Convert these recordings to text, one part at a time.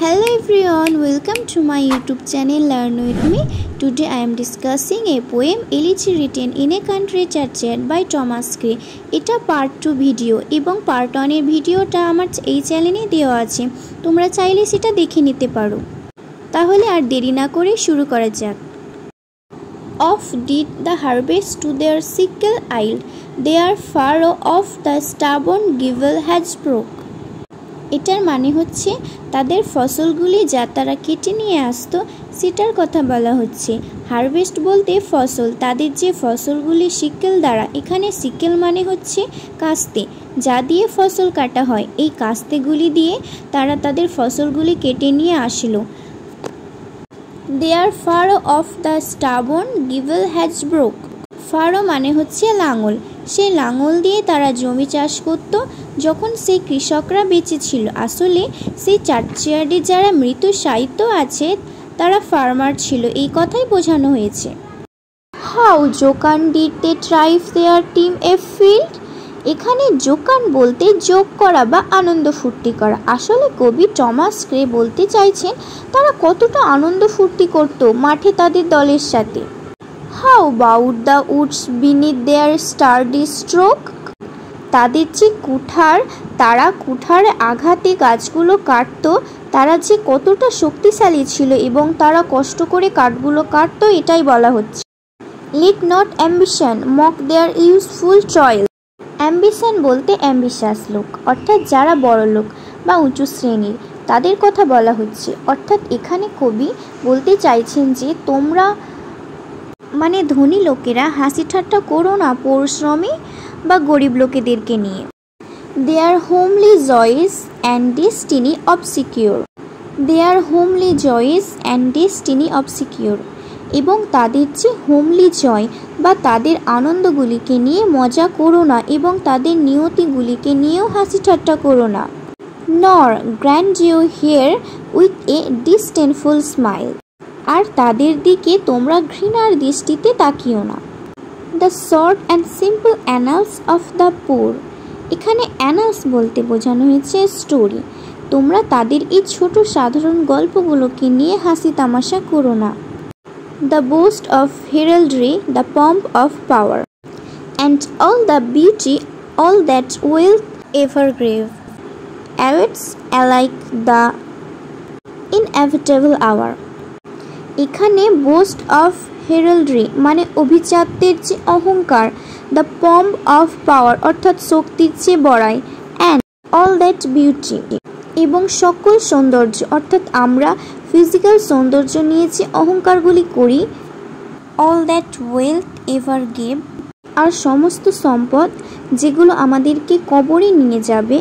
Hello everyone, welcome to my YouTube channel Learn With Me. Today I am discussing a poem Elegy written in a country churchyard by Thomas Gray. এটা part 2 video এবং part 1 এর ভিডিওটা আমার এই চ্যানেলে দেওয়া আছে, তোমরা চাইলে সেটা দেখে নিতে পারো। তাহলে আর দেরি না করে শুরু করা যাক। Off did the harvest to their sickle yield, their furrow of the stubborn givel has broke. এটার মানে হচ্ছে তাদের ফসলগুলি যা তারা কেটে নিয়ে আসতো সেটার কথা বলা হচ্ছে। হারভেস্ট বলতে ফসল, তাদের যে ফসলগুলি সিকেল দ্বারা, এখানে সিকেল মানে হচ্ছে কাস্তে, যা দিয়ে ফসল কাটা হয়, এই কাস্তেগুলি দিয়ে তারা তাদের ফসলগুলি কেটে নিয়ে আসলো। Their furrow of the stubborn glebe has broke. Furrow মানে হচ্ছে লাঙল, সেই লাঙল দিয়ে তারা জমি চাষ করত যখন সেই কৃষকরা বেঁচে ছিল। আসলে সেই চার্চয়ার্ডে যারা মৃত সাহিত্য আছে তারা ফার্মার ছিল, এই কথাই বোঝানো হয়েছে। How jocund did they drive their team afield. এখানে জোকান বলতে যোগ করা বা আনন্দ ফুর্তি করা। আসলে কবি টমাস গ্রে বলতে চাইছেন তারা কতটা আনন্দ ফুর্তি করত মাঠে তাদের দলের সাথে। How bowed the woods beneath their sturdy stroke. তাদের যে কুঠার, তারা কুঠার আঘাতে গাছগুলো কাটত, তারা যে কতটা শক্তিশালী ছিল এবং তারা কষ্ট করে কাঠগুলো কাটত, এটাই বলা হচ্ছে। Let not ambition mock their useful toil. Ambition বলতে অ্যাম্বিশাস লোক, অর্থাৎ যারা বড় লোক বা উঁচু শ্রেণীর, তাদের কথা বলা হচ্ছে। অর্থাৎ এখানে কবি বলতে চাইছেন যে তোমরা মানে ধনী লোকেরা হাসি ঠাট্টা করো না পরিশ্রমী বা গরিব লোকেদেরকে নিয়ে। Their homely joys and destiny obscure. Their homely joys and destiny obscure. এবং তাদের যে হোমলি জয় বা তাদের আনন্দগুলিকে নিয়ে মজা করো না এবং তাদের নিয়তিগুলিকে নিয়েও হাসি ঠাট্টা করো না। Nor grandeur hear with a disdainful smile. আর তাদের দিকে তোমরা ঘৃণার দৃষ্টিতে তাকিও না। The short and simple annals of the poor. এখানে অ্যানালস বলতে বোঝানো হয়েছে স্টোরি। তোমরা তাদের এই ছোট সাধারণ গল্পগুলোকে নিয়ে হাসি তামাশা করো না। The boast of heraldry, the pomp of power, and all the beauty, all that wealth ever gave, awaits alike the inevitable hour. এখানে বোস্ট অফ হেরাল্ড্রি মানে অভিজাতদের যে অহংকার, দ্য পম্প অফ পাওয়ার অর্থাৎ শক্তির যে বড়াই, অ্যান্ড অল দ্যাট বিউটি এবং সকল সৌন্দর্য অর্থাৎ আমরা ফিজিক্যাল সৌন্দর্য নিয়ে যে অহংকারগুলি করি, all that wealth ever gave আর সমস্ত সম্পদ যেগুলো আমাদেরকে কবরে নিয়ে যাবে,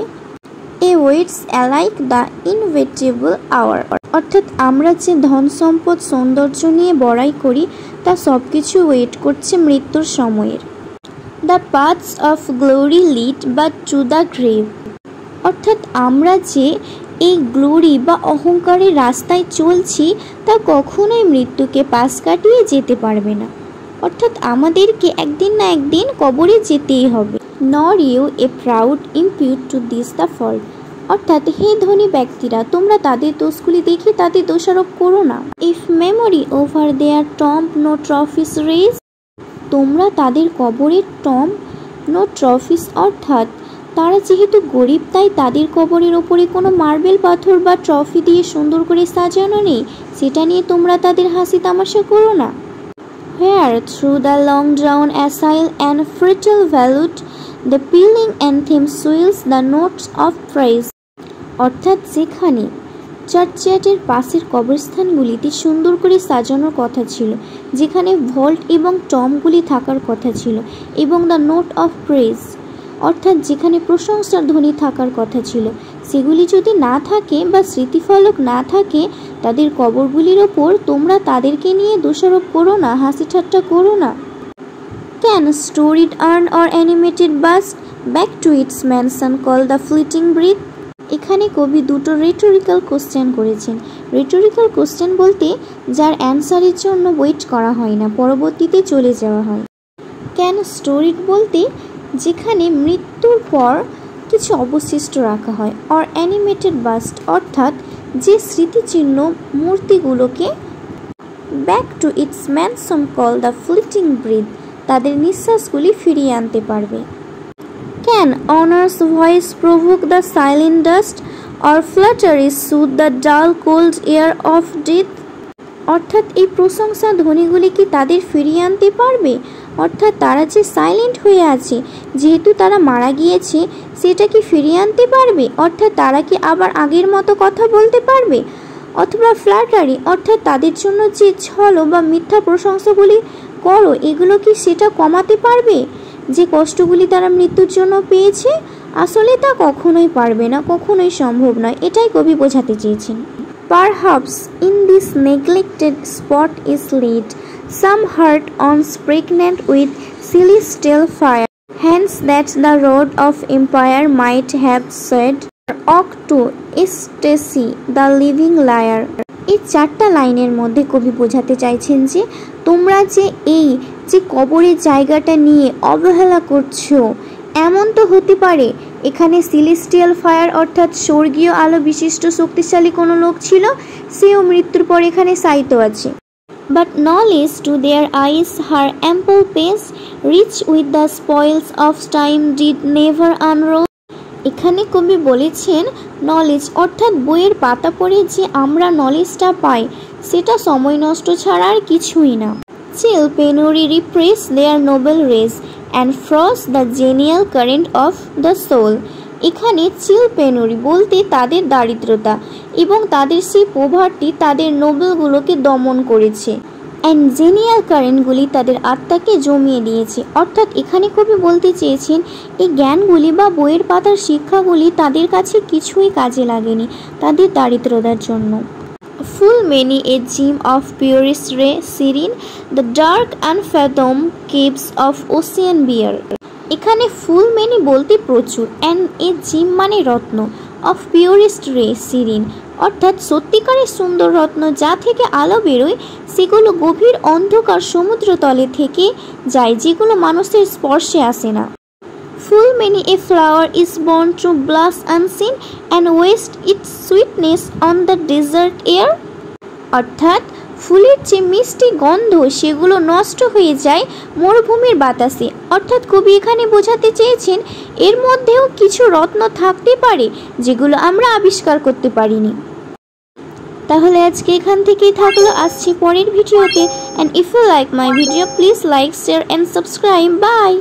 awaits alike the inevitable hour অর্থাৎ আমরা যে ধন সম্পদ সৌন্দর্য নিয়ে বড়াই করি তা সব কিছু ওয়েট করছে মৃত্যুর সময়ের। The paths of glory lead but to the grave অর্থাৎ আমরা যে এই গ্লোরি বা অহংকারের রাস্তায় চলছি তা কখনোই মৃত্যুকে পাশ কাটিয়ে যেতে পারবে না, অর্থাৎ আমাদেরকে একদিন না একদিন কবরে যেতেই হবে। Nor you ye proud impute to this the fault অর্থাৎ হে ধনী ব্যক্তিরা তোমরা তাদের দোষগুলি দেখে তাদের দোষারোপ করো না। If memory over their tomb no trophies raise. তোমরা তাদের কবরের টম্ব নো ট্রফিস অর্থাৎ তারা যেহেতু গরিব তাই তাদের কবরের ওপরে কোনো মার্বেল পাথর বা ট্রফি দিয়ে সুন্দর করে সাজানো নেই, সেটা নিয়ে তোমরা তাদের হাসি তামাশা করো না। Where through the long drawn asile and fertile valley the pealing anthem swells the notes of praise অর্থাৎ যেখানে চার্চয়ার্ডের পাশের কবরস্থানগুলিতে সুন্দর করে সাজানোর কথা ছিল, যেখানে ভল্ট এবং টমগুলি থাকার কথা ছিল এবং দ্য নোট অফ প্রেজ অর্থাৎ যেখানে প্রশংসার ধ্বনি থাকার কথা ছিল, সেগুলি যদি না থাকে বা স্মৃতিফলক না থাকে তাদের কবরগুলির ওপর তোমরা তাদেরকে নিয়ে দোষারোপ করো না, হাসি ঠাট্টা করো না। Can storied urn or animated bust back to its mansion call the fleeting breath. এখানে কবি দুটো রেটোরিক্যাল কোশ্চেন করেছেন। রেটোরিক্যাল কোশ্চেন বলতে যার অ্যান্সারের জন্য ওয়েট করা হয় না, পরবর্তীতে চলে যাওয়া হয়। ক্যান স্টোরিড বলতে যেখানে মৃত্যুর পর কিছু অবশিষ্ট রাখা হয়, অর অ্যানিমেটেড বাস্ট অর্থাৎ যে স্মৃতিচিহ্ন মূর্তিগুলোকে back to its mansion call the fleeting breath, তাদের নিঃশ্বাসগুলি ফিরিয়ে আনতে পারবে। Can honour's voice provoke the silent dust or flattery soothe the dull cold ear of death, অর্থাৎ এই প্রশংসা ধ্বনিগুলি কি তাদের ফিরিয়ে আনতে পারবে? অর্থাৎ তারা যে সাইলেন্ট হয়ে আছে, যেহেতু তারা মারা গিয়েছে, সেটা কি ফিরিয়ে আনতে পারবে? অর্থাৎ তারা কি আবার আগের মতো কথা বলতে পারবে? অথবা ফ্ল্যাটারি অর্থাৎ তাদের জন্য যে ছল বা মিথ্যা প্রশংসাগুলি করো, এগুলো কি সেটা কমাতে পারবে যে কষ্টগুলি তারা মৃত্যুর জন্য পেয়েছে? আসলে তা কখনোই পারবে না, কখনোই সম্ভব নয়। এটাই কবি বোঝাতে চেয়েছেন। Perhaps in this neglected spot is laid some heart once pregnant with celestial fire, hence that the rod of empire might have said, "Oak to ecstasy, the living liar." এই চারটা লাইনের মধ্যে কবি বোঝাতে চাইছেন যে তোমরা যে এই যে কবরের জায়গাটা নিয়ে অবহেলা করছো, এমন তো হতে পারে এখানে সিলেস্টিয়াল ফায়ার অর্থাৎ স্বর্গীয় আলো বিশিষ্ট শক্তিশালী কোনো লোক ছিল, সেও মৃত্যুর পর এখানে সাইতো আছে। But knowledge to their eyes her ample pace, rich with the spoils of time did never unroll. এখানে কবি বলেছেন নলেজ অর্থাৎ বইয়ের পাতা পড়ে যে আমরা নলেজটা পাই, সেটা সময় নষ্ট ছাড়া আর কিছুই না। Chill penury repress their noble race and frost the genial current of the soul. এখানে চিল পেনুরি বলতে তাদের দারিদ্রতা এবং তাদের সেই পোভার্টি তাদের নোবেলগুলোকে দমন করেছে, অ্যান্ড জেনিয়াল কারেন্টগুলি তাদের আত্মাকে জমিয়ে দিয়েছে। অর্থাৎ এখানে কবি বলতে চেয়েছেন এই জ্ঞানগুলি বা বইয়ের পাতার শিক্ষাগুলি তাদের কাছে কিছুই কাজে লাগেনি তাদের দারিদ্রতার জন্য। Full many a gem of purest ray serene, the dark unfathomed caves of ocean bear. এখানে ফুল মেনি বলতে প্রচুর, অ্যান্ড এ জিম মানে রত্ন, অফ পিওরেস্ট রে সিরিন অর্থাৎ সত্যিকারের সুন্দর রত্ন যা থেকে আলো বেরোয়, সেগুলো গভীর অন্ধকার সমুদ্র তলে থেকে যায়, যেগুলো মানুষের স্পর্শে আসে না। Full many a flower is born to blush unseen and waste its sweetness on the desert air. অর্থাৎ ফুলের যে মিষ্টি গন্ধ সেগুলো নষ্ট হয়ে যায় মরুভূমির বাতাসে। অর্থাৎ কবি এখানে বোঝাতে চেয়েছেন এর মধ্যেও কিছু রত্ন থাকতে পারে যেগুলো আমরা আবিষ্কার করতে পারিনি। তাহলে আজকে এখান থেকেই থাকলো, আসছি পরের ভিডিওতে। And if you like my video please like, share and subscribe. By.